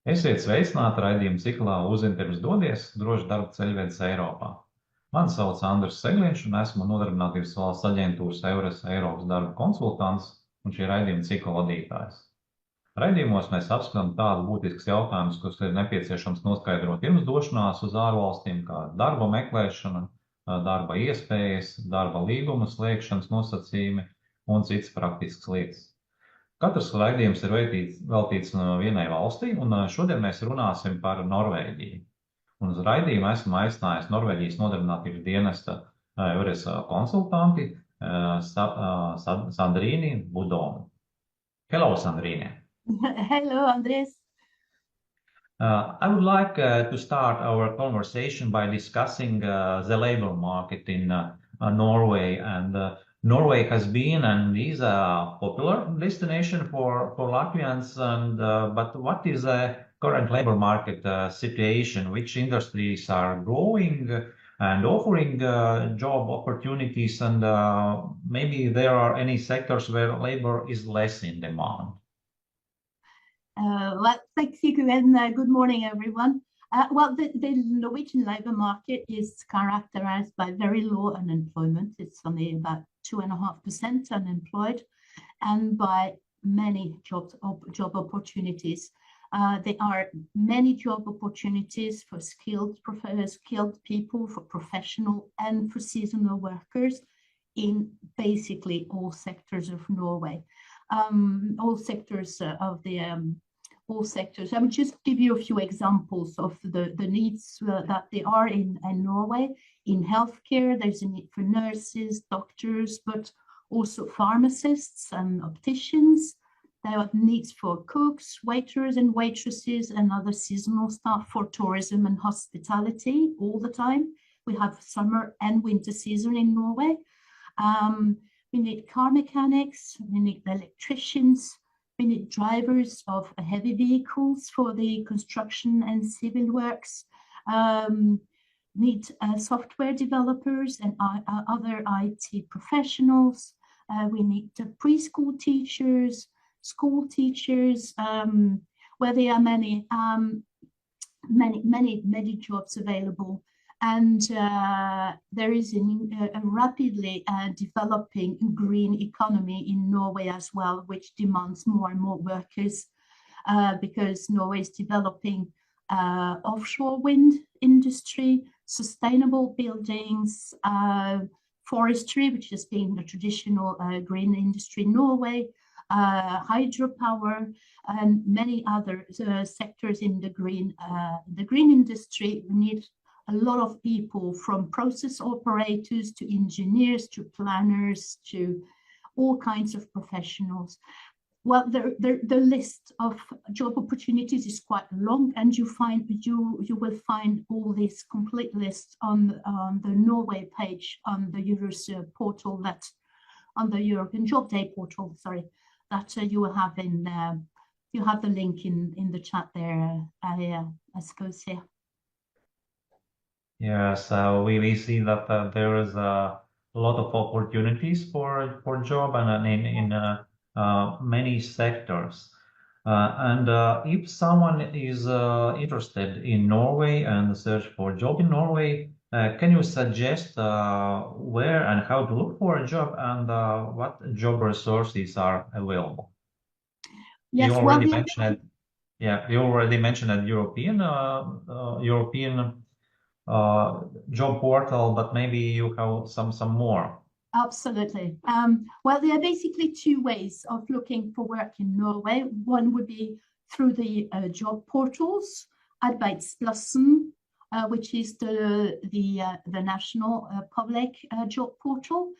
Esiet sveicināti raidījuma ciklā Uzzini pirms dodies, droši darba ceļvedis Eiropā. Mani sauc Andris Segliņš un esmu Nodarbinātības valsts aģentūras EURES Eiropas darba konsultants un šī raidījuma cikla vadītājs. Raidījumos mēs apskatām tādu būtiskus jautājumus, kurus ir nepieciešams noskaidrot pirms došanās uz ārvalstīm, kā darba meklēšana, darba iespējas, darba līguma slēgšanas nosacījumi un citas praktiskas lietas. Katrs raidījums ir veltīts vienai valstī, un šodien mēs runāsim par Norvēģiju. Un uz raidījumu esmu aicinājis Norvēģijas Nodarbinātības dienesta EURES konsultanti Sandrin Beaudoin. Hello, Sandrine. Hello, Andres. I would like to start our conversation by discussing the labor market in Norway. And Norway has been and is a popular destination for Latvians. But what is the current labor market situation? Which industries are growing and offering job opportunities? And maybe there are any sectors where labor is less in demand? Thank you, and good morning, everyone. The Norwegian labour market is characterised by very low unemployment. It's only about 2.5% unemployed, and by many job opportunities. There are many job opportunities for skilled people, for professional and for seasonal workers in basically all sectors of Norway. All sectors. I would just give you a few examples of the needs that there are in Norway. In healthcare, there's a need for nurses, doctors, but also pharmacists and opticians. There are needs for cooks, waiters and waitresses, and other seasonal staff for tourism and hospitality all the time. We have summer and winter season in Norway. We need car mechanics, we need electricians, we need drivers of heavy vehicles for the construction and civil works, need software developers and other IT professionals. We need preschool teachers, school teachers, where there are many jobs available. And there is a rapidly developing green economy in Norway as well, which demands more and more workers because Norway is developing offshore wind industry, sustainable buildings, forestry, which has been a traditional green industry in Norway, hydropower, and many other sectors in the green industry. We need a lot of people, from process operators to engineers to planners to all kinds of professionals. Well, the list of job opportunities is quite long, and you will find all this complete list on the Norway page on the EURES portal, on the European Job Day portal. Sorry, that you will have you have the link in the chat there. I suppose here. Yes, we see that there is a lot of opportunities for job and in many sectors. And if someone is interested in Norway and search for a job in Norway, can you suggest where and how to look for a job and what job resources are available? Yes, you already mentioned. Yeah, you already mentioned a European job portal, but maybe you have some more. Absolutely. Well, there are basically two ways of looking for work in Norway. One would be through the job portals, Arbeidsplassen, which is the national public job portal,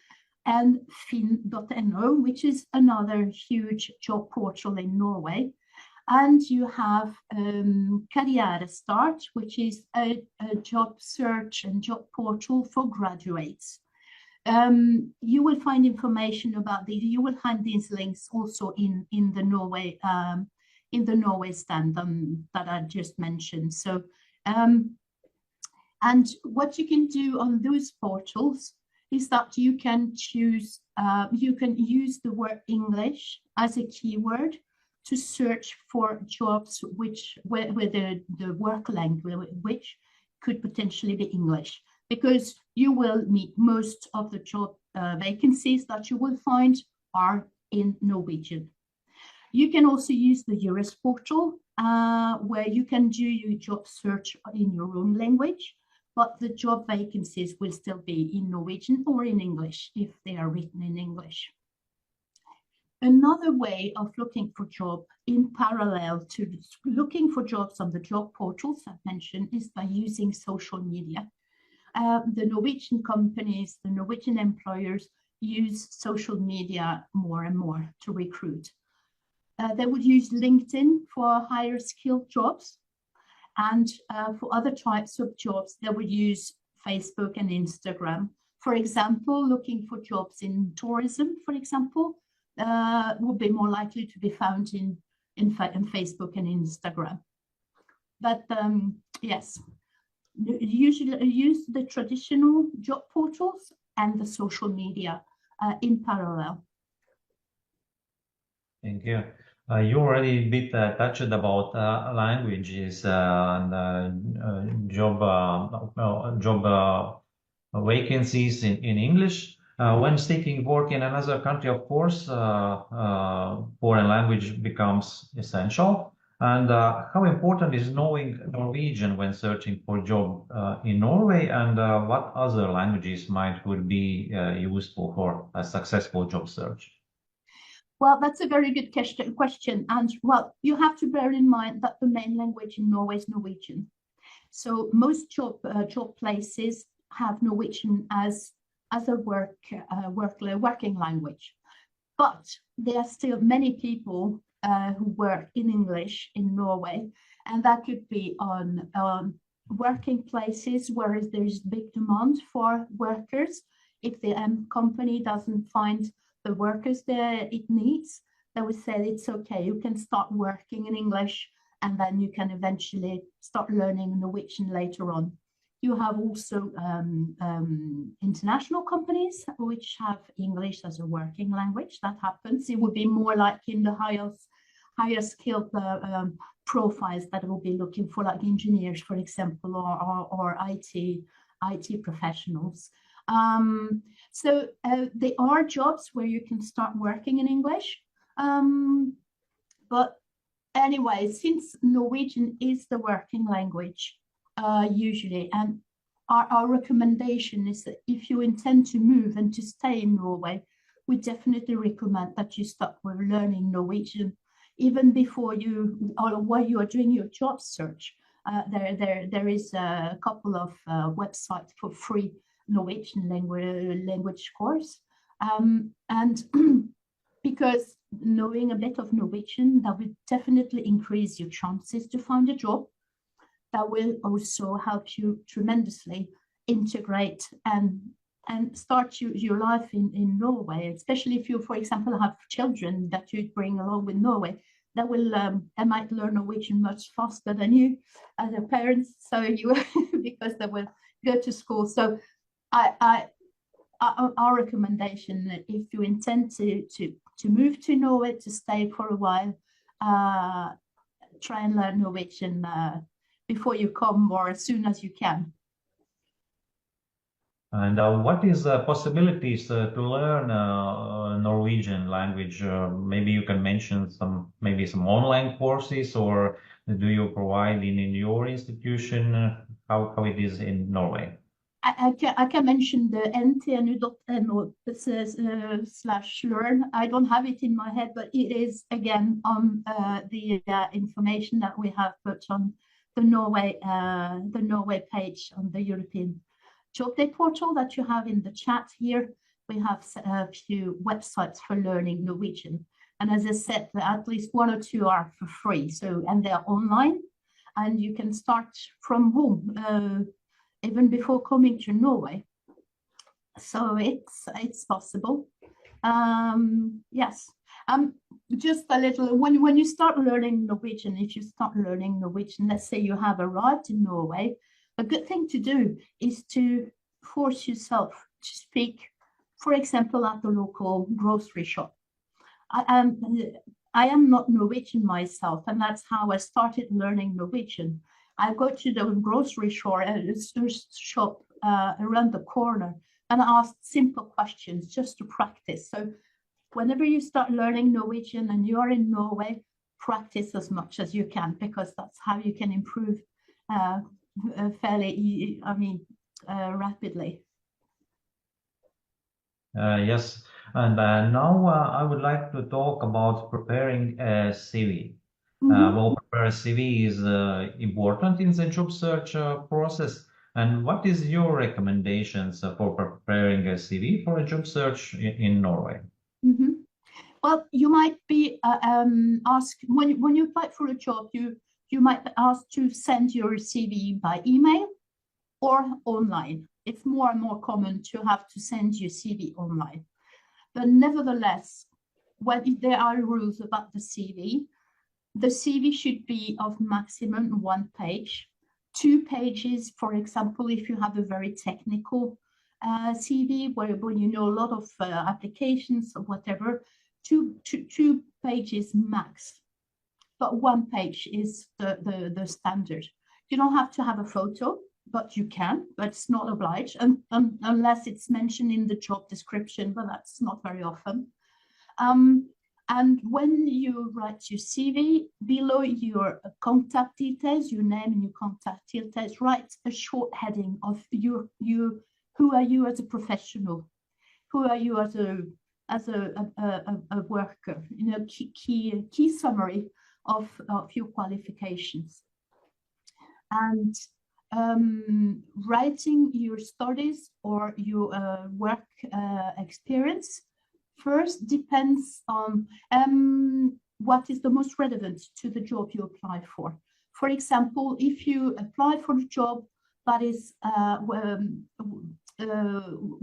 and finn.no, which is another huge job portal in Norway. And you have Karrierestart, which is a job search and job portal for graduates. You will find information about these. You will find these links also in the Norway stand that I just mentioned. So, and what you can do on those portals is that you can choose. You can use the word English as a keyword to search for jobs where the work language could potentially be English, because you will meet most of the job vacancies that you will find are in Norwegian. You can also use the EURES portal, where you can do your job search in your own language, but the job vacancies will still be in Norwegian or in English if they are written in English. Another way of looking for job in parallel to looking for jobs on the job portals I've mentioned is by using social media. The Norwegian companies, the Norwegian employers use social media more and more to recruit. They would use LinkedIn for higher skilled jobs, and for other types of jobs, they would use Facebook and Instagram. For example, looking for jobs in tourism, for example, would be more likely to be found in Facebook and Instagram. But yes, usually use the traditional job portals and the social media in parallel. Thank you. You already a bit touched about languages and job vacancies in English. When seeking work in another country, of course, foreign language becomes essential. And how important is knowing Norwegian when searching for a job in Norway, and what other languages would be useful for a successful job search? Well, that's a very good question. And well, you have to bear in mind that the main language in Norway is Norwegian. So most job places have Norwegian as a working language. But there are still many people who work in English in Norway, and that could be on working places where there is big demand for workers. If the company doesn't find the workers that it needs, they would say it's okay, you can start working in English, and then you can eventually start learning Norwegian later on. You have also international companies which have English as a working language. That happens. It would be more like in the higher skilled profiles that will be looking for, like engineers, for example, or IT professionals. So there are jobs where you can start working in English. But anyway, since Norwegian is the working language, usually, and our recommendation is that if you intend to move and to stay in Norway, we definitely recommend that you start with learning Norwegian even before while you are doing your job search. There is a couple of websites for free Norwegian language course, and because knowing a bit of Norwegian, that will definitely increase your chances to find a job. That will also help you tremendously integrate and start your life in Norway, especially if you, for example, have children that you bring along with Norway. That will they might learn Norwegian much faster than you as a parents, so you because they will go to school. So our recommendation, if you intend to move to Norway to stay for a while, try and learn Norwegian before you come, or as soon as you can. And what is the possibilities to learn Norwegian language? Maybe you can mention some online courses, or do you provide in your institution? How it is in Norway? I can mention the ntnu.no /learn. I don't have it in my head, but it is again on the information that we have put on the Norway page on the European Job Day portal that you have in the chat here. We have a few websites for learning Norwegian, and as I said, at least one or two are for free. So, and they're online, and you can start from home even before coming to Norway. So it's possible. Yes. Just a little, when you start learning Norwegian, if you start learning Norwegian, let's say you have arrived in Norway, a good thing to do is to force yourself to speak, for example, at the local grocery shop. I am not Norwegian myself, and that's how I started learning Norwegian. I go to the grocery shop around the corner and ask simple questions just to practice. So whenever you start learning Norwegian and you're in Norway, practice as much as you can, because that's how you can improve rapidly. Yes, and now I would like to talk about preparing a CV. Well, prepare a CV is important in the job search process. And what is your recommendations for preparing a CV for a job search in Norway? Well, you might be asked when you apply for a job, you might be asked to send your CV by email or online. It's more and more common to have to send your CV online. But nevertheless, when there are rules about the CV should be of maximum 1 page. 2 pages, for example, if you have a very technical CV where you know a lot of applications or whatever, two pages max. But 1 page is the standard. You don't have to have a photo, but you can, but it's not obliged, unless it's mentioned in the job description, but that's not very often. And when you write your CV, below your contact details, your name and your contact details, write a short heading of who are you as a professional, who are you as a worker, key summary of your qualifications. And writing your studies or your work experience first depends on what is the most relevant to the job you apply for. For example, if you apply for a job that is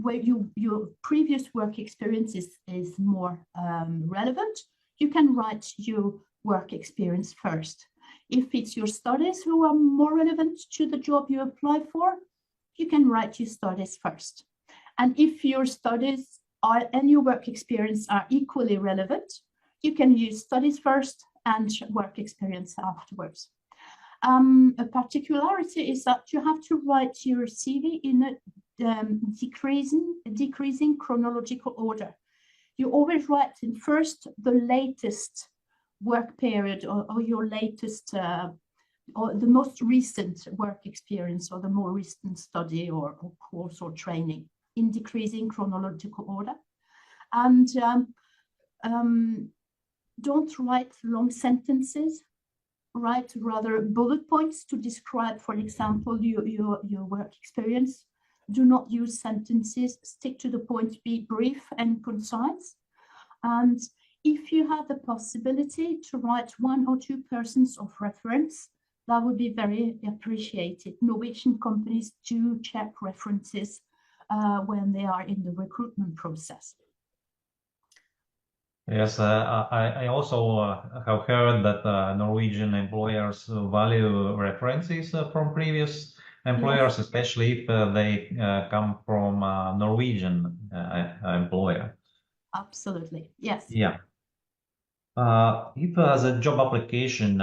where your previous work experience is more relevant, you can write your work experience first. If it's your studies who are more relevant to the job you apply for, you can write your studies first. And if your studies and your work experience are equally relevant, you can use studies first and work experience afterwards. A particularity is that you have to write your CV in a decreasing chronological order. You always write in first the latest work period or your latest or the most recent work experience or the more recent study or course or training in decreasing chronological order. And don't write long sentences. Write rather bullet points to describe, for example, your work experience. Do not use sentences. Stick to the point. Be brief and concise. And if you have the possibility to write 1 or 2 persons of reference, that would be very appreciated. Norwegian companies do check references when they are in the recruitment process. Yes, I also have heard that Norwegian employers value references from previous employers, yes, especially if they come from a Norwegian employer. Absolutely, yes. Yeah. If the job application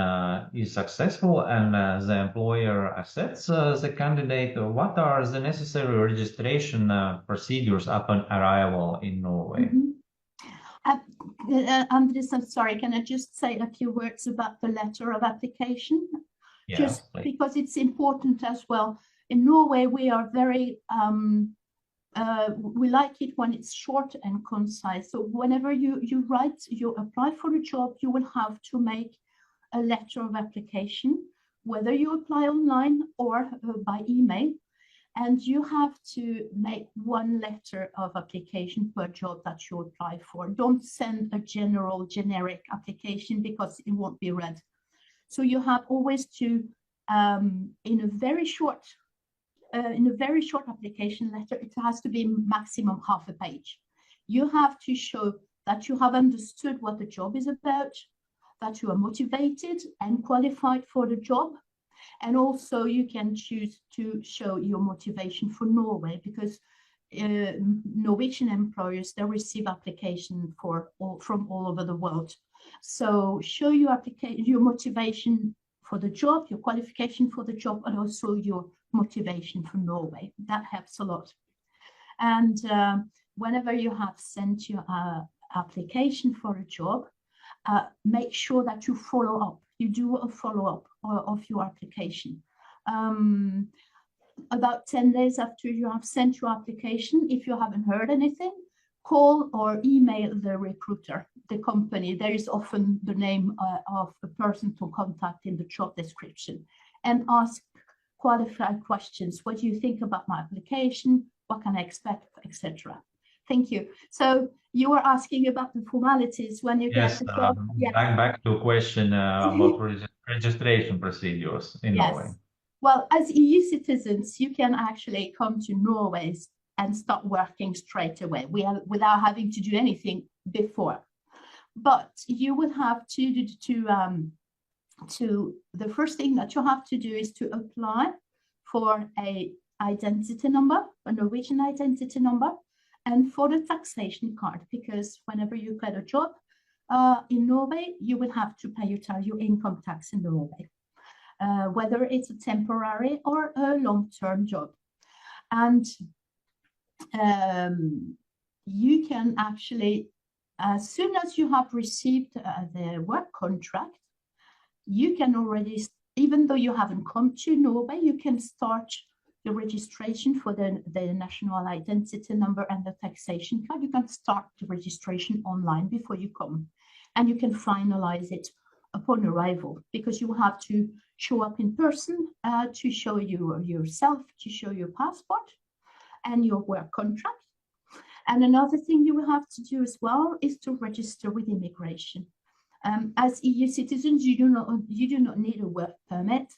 is successful and the employer accepts the candidate, what are the necessary registration procedures upon arrival in Norway? Andres, I'm sorry, can I just say a few words about the letter of application? Yeah, just please. Because it's important as well. In Norway, we are very, we like it when it's short and concise. So whenever you apply for a job, you will have to make a letter of application, whether you apply online or by email. And you have to make 1 letter of application per job that you apply for. Don't send a generic application because it won't be read. So you have always to, in a very short application letter, it has to be maximum half a page. You have to show that you have understood what the job is about, that you are motivated and qualified for the job. And also you can choose to show your motivation for Norway, because Norwegian employers, they receive applications from all over the world. So show your application, your motivation for the job, your qualification for the job, and also your motivation for Norway. That helps a lot. And whenever you have sent your application for a job, make sure that you follow up. You do a follow-up of your application. About 10 days after you have sent your application, if you haven't heard anything, call or email the recruiter, the company. There is often the name of the person to contact in the job description, and ask qualified questions. What do you think about my application? What can I expect, etc. Thank you. So you were asking about the formalities when you get the job. Yes, back to a question about registration procedures in Norway. Well, as EU citizens, you can actually come to Norway and start working straight away without having to do anything before. But you will have to the first thing that you have to do is to apply for a identity number, a Norwegian identity number, and for the taxation card, because whenever you get a job in Norway, you will have to pay your income tax in Norway, whether it's a temporary or a long-term job. And you can actually, as soon as you have received the work contract, you can already, even though you haven't come to Norway, you can start the registration for the national identity number and the taxation card. You can start the registration online before you come, and you can finalize it upon arrival, because you have to show up in person to show yourself, to show your passport and your work contract. And another thing you will have to do as well is to register with immigration. As EU citizens, you do not need a work permit,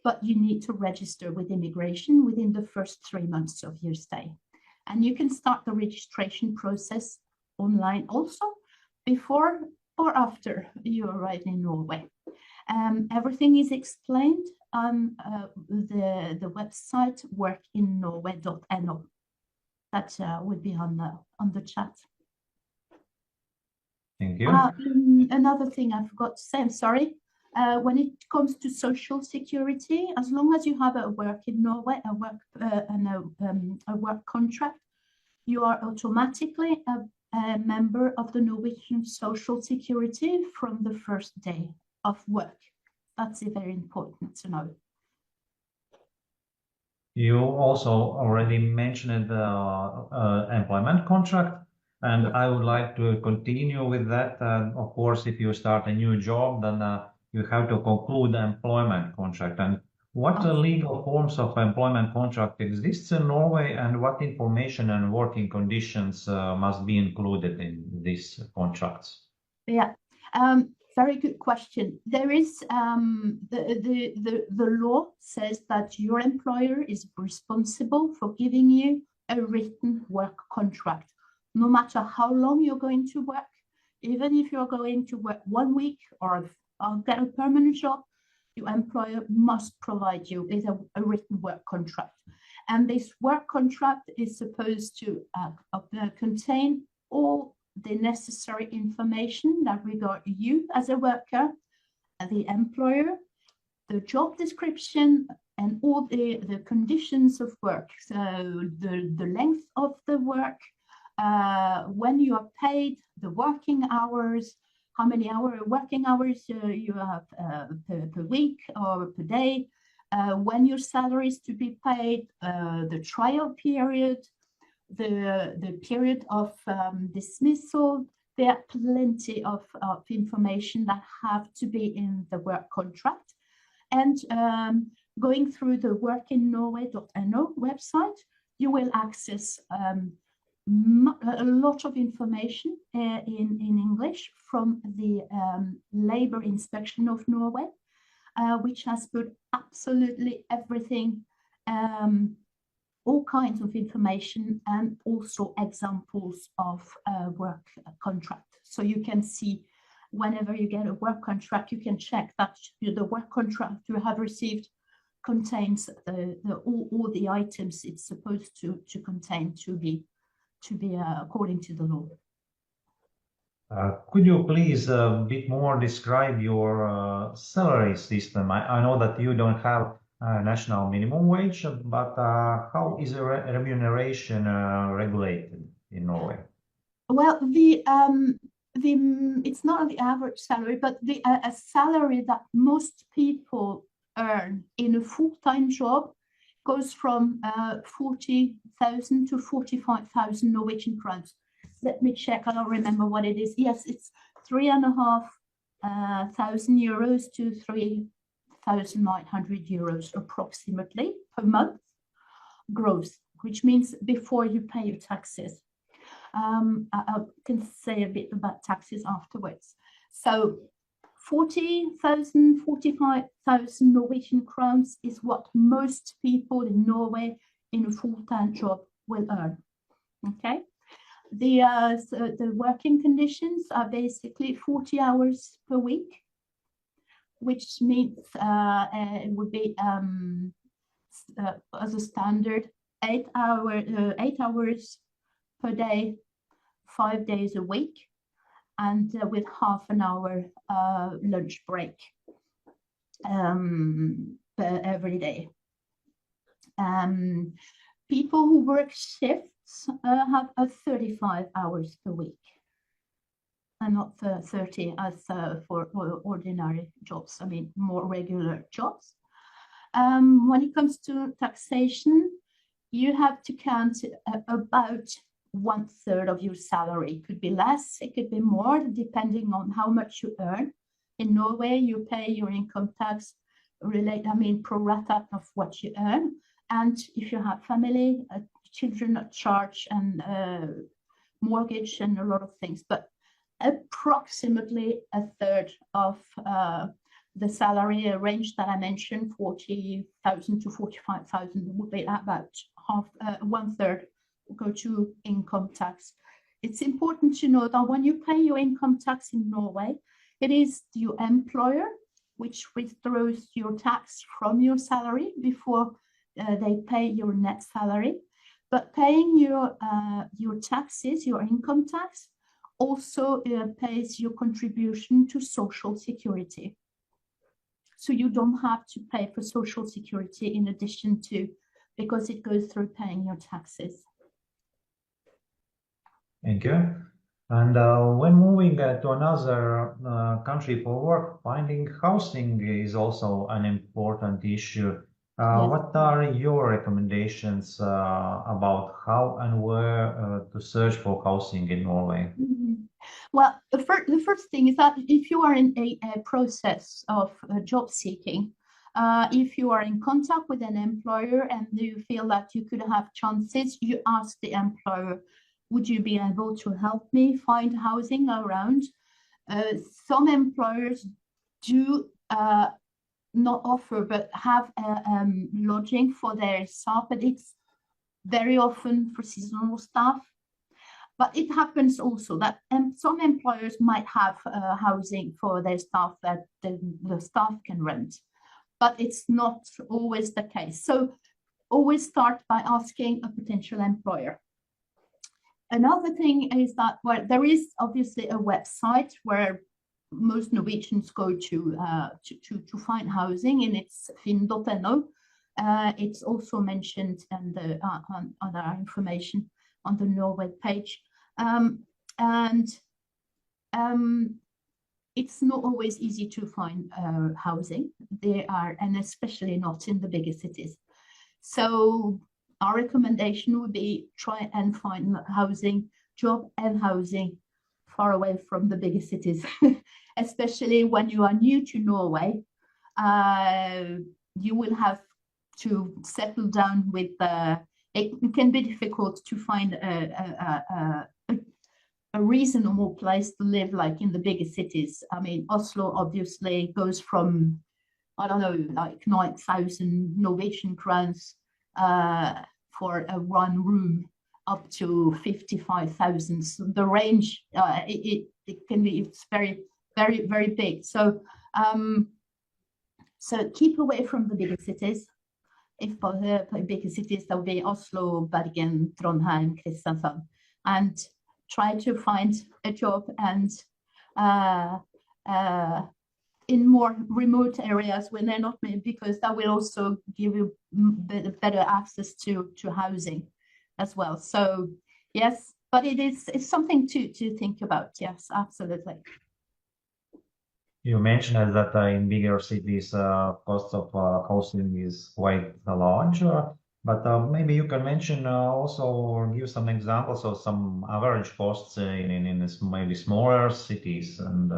but you need to register with immigration within the first 3 months of your stay. And you can start the registration process online also, before or after you arrive in Norway. Everything is explained on the website workinnorway.no. That would be on the chat. Thank you. Another thing I forgot to say, I'm sorry. When it comes to social security, as long as you have a work in Norway, a work contract, you are automatically a member of the Norwegian social security from the first day of work. That's very important to know. You also already mentioned the employment contract, and I would like to continue with that. Of course, if you start a new job, then you have to conclude the employment contract. And what legal forms of employment contract exists in Norway, and what information and working conditions must be included in these contracts? Yeah, very good question. There is the law says that your employer is responsible for giving you a written work contract, no matter how long you're going to work. Even if you're going to work 1 week or get a permanent job, your employer must provide you with a written work contract. And this work contract is supposed to contain all the necessary information that regard you as a worker, the employer, the job description, and all the conditions of work. So the length of the work, when you are paid, the working hours, how many working hours you have per week or per day, when your salary is to be paid, the trial period, the period of dismissal. There are plenty of information that have to be in the work contract. And going through the workinnorway.no website, you will access a lot of information in English from the Labour Inspection of Norway, which has put absolutely everything, all kinds of information, and also examples of work contract. So you can see whenever you get a work contract, you can check that the work contract you have received contains all the items it's supposed to contain to be according to the law. Could you please a bit more describe your salary system? I know that you don't have national minimum wage, but how is the remuneration regulated in Norway? Well, it's not the average salary, but a salary that most people earn in a full-time job goes from 40,000 to 45,000 Norwegian crowns. Let me check. I don't remember what it is. Yes, it's 3,500 euros to 3,900 euros approximately per month gross, which means before you pay your taxes. I can say a bit about taxes afterwards. So 40,000, 45,000 Norwegian crowns is what most people in Norway in a full-time job will earn. Okay. The working conditions are basically 40 hours per week, which means it would be as a standard 8 hours per day, 5 days a week, and with half an hour lunch break every day. People who work shifts have 35 hours per week, and not 30 as for ordinary jobs, I mean more regular jobs. When it comes to taxation, you have to count about 1/3 of your salary. It could be less, it could be more, depending on how much you earn. In Norway, you pay your income tax pro rata of what you earn. And if you have family, children at charge, and mortgage, and a lot of things, but approximately 1/3 of the salary range that I mentioned, 40,000 to 45,000, would be about half, 1/3 go to income tax. It's important to know that when you pay your income tax in Norway, it is your employer which withdraws your tax from your salary before they pay your net salary. But paying your taxes, your income tax, also pays your contribution to social security. So you don't have to pay for social security in addition to, because it goes through paying your taxes. Thank you. And when moving to another country for work, finding housing is also an important issue. Yes. What are your recommendations about how and where to search for housing in Norway? Mm-hmm. Well, the first thing is that if you are in a process of job seeking, if you are in contact with an employer and you feel that you could have chances, you ask the employer, would you be able to help me find housing around? Some employers do not offer, but have lodging for their staff, but it's very often for seasonal staff. But it happens also that some employers might have housing for their staff that the staff can rent, but it's not always the case. So always start by asking a potential employer. Another thing is that, well, there is obviously a website where most Norwegians go to find housing, and it's finn.no. It's also mentioned in the other information on the Norway page. It's not always easy to find housing. And especially not in the bigger cities. So our recommendation would be try and find housing, job and housing far away from the bigger cities, especially when you are new to Norway. You will have to settle down with, it can be difficult to find a reasonable place to live, like in the bigger cities. I mean, Oslo obviously goes from, I don't know, like 9,000 Norwegian crowns for a one room up to 55,000. So the range, it can be, it's very, very, very big. So so keep away from the bigger cities. If bigger cities, there'll be Oslo, Bergen, Trondheim, Kristiansand, and try to find a job and in more remote areas when they're not made, because that will also give you better access to housing as well. So yes, but it's something to think about. Yes, absolutely. You mentioned that in bigger cities, cost of housing is quite large, but maybe you can mention also or give some examples of some average costs in maybe smaller cities and.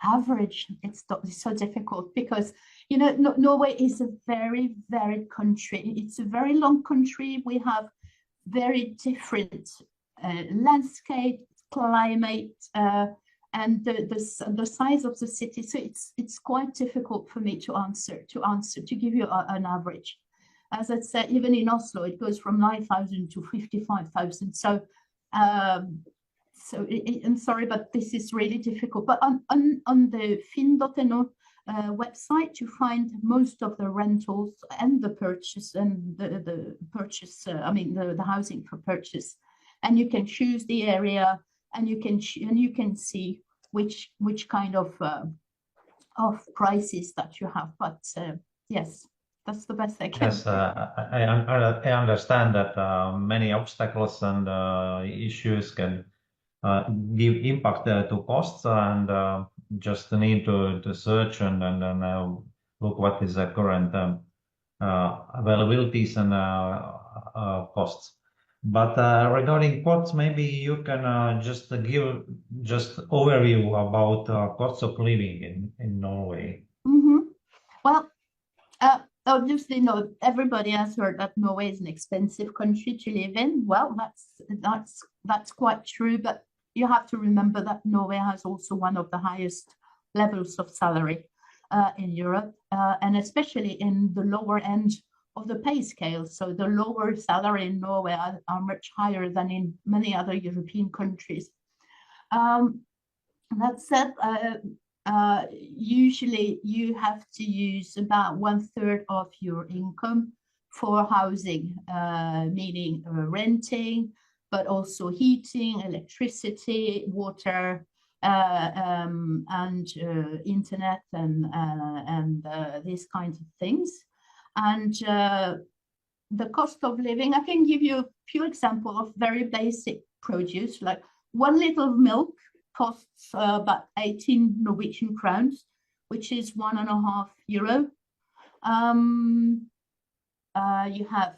Average, it's so difficult because Norway is a very varied country. It's a very long country. We have very different landscape, climate, and the size of the city. So it's quite difficult for me to give you an average. As I said, even in Oslo, it goes from 9,000 to 55,000. So I'm sorry, but this is really difficult. But on the fin.no website, you find most of the rentals and the purchase and the purchase. The housing for purchase, and you can choose the area, and you can see which kind of prices that you have. But yes, that's the best I can. Yes, I understand that many obstacles and issues can give impact to costs, and just need to search and look what is the current availabilities and costs. But regarding costs, maybe you can just give overview about costs of living in Norway. Well, obviously, everybody has heard that Norway is an expensive country to live in. Well, that's quite true, but you have to remember that Norway has also one of the highest levels of salary in Europe, and especially in the lower end of the pay scale. So the lower salary in Norway are much higher than in many other European countries. That said, usually you have to use about 1/3 of your income for housing, meaning renting, but also heating, electricity, water, and internet, and these kinds of things. And the cost of living, I can give you a few examples of very basic produce, like 1 liter of milk costs about 18 Norwegian crowns, which is €1.50. You have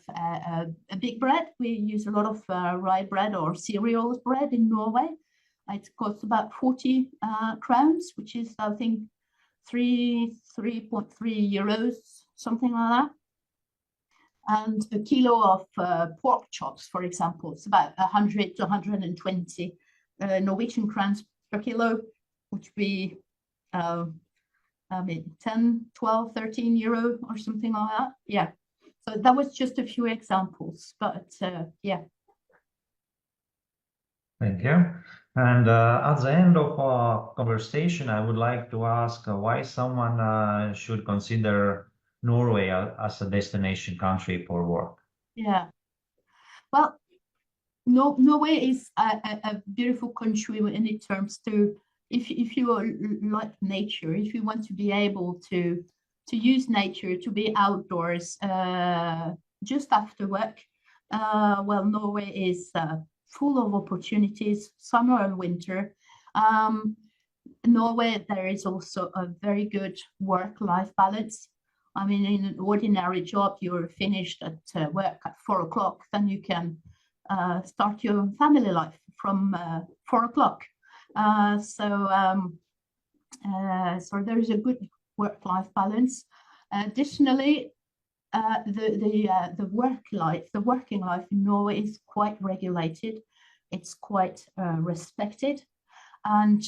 a big bread. We use a lot of rye bread or cereals bread in Norway. It costs about 40 crowns, which is, I think, 3.3 euros, something like that. And a kilo of pork chops, for example, it's about 100 to 120 Norwegian crowns per kilo, which would be 10, 12, 13 euro or something like that. Yeah. So that was just a few examples, but yeah. Thank you. And at the end of our conversation, I would like to ask why someone should consider Norway as a destination country for work. Yeah. Well, Norway is a beautiful country in it terms to, if you like nature, if you want to be able to use nature, to be outdoors just after work, well, Norway is full of opportunities, summer and winter. Norway, there is also a very good work-life balance. I mean, in an ordinary job, you're finished at work at 4 o'clock, then you can start your family life from 4 o'clock. So there is a good work-life balance. Additionally, the working life in Norway is quite regulated. It's quite respected, and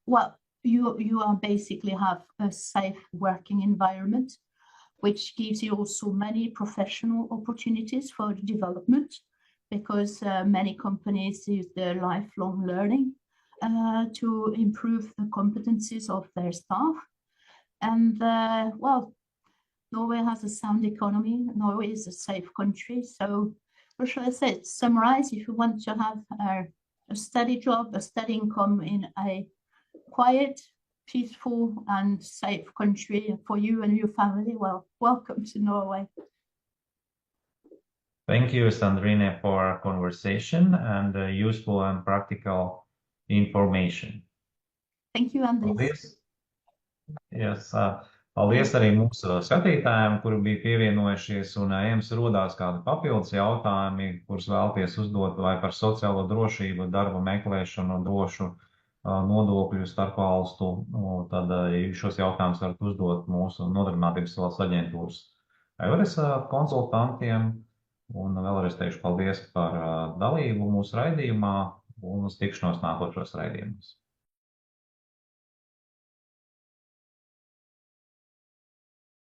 well, you are basically have a safe working environment, which gives you also many professional opportunities for development, because many companies use their lifelong learning to improve the competencies of their staff. And well, Norway has a sound economy. Norway is a safe country. So what shall I say? To summarize, if you want to have a steady job, a steady income in a quiet, peaceful and safe country for you and your family, well, welcome to Norway. Thank you, Sandrine, for our conversation and useful and practical information. Thank you, Andris. Paldies. Yes, paldies arī mūsu skatītājiem, kuri bija pievienojušies, un ja jums rodās kādi papildus jautājumi, kurus vēlaties uzdot vai par sociālo drošību, darba meklēšanu, drošu nodokļu starpvalstu, tad šos jautājumus varat uzdot mūsu Nodarbinātības valsts aģentūras EURES konsultantiem. Un vēlreiz teikšu paldies par dalību mūsu raidījumā un uz tikšanos nākošos raidījumus.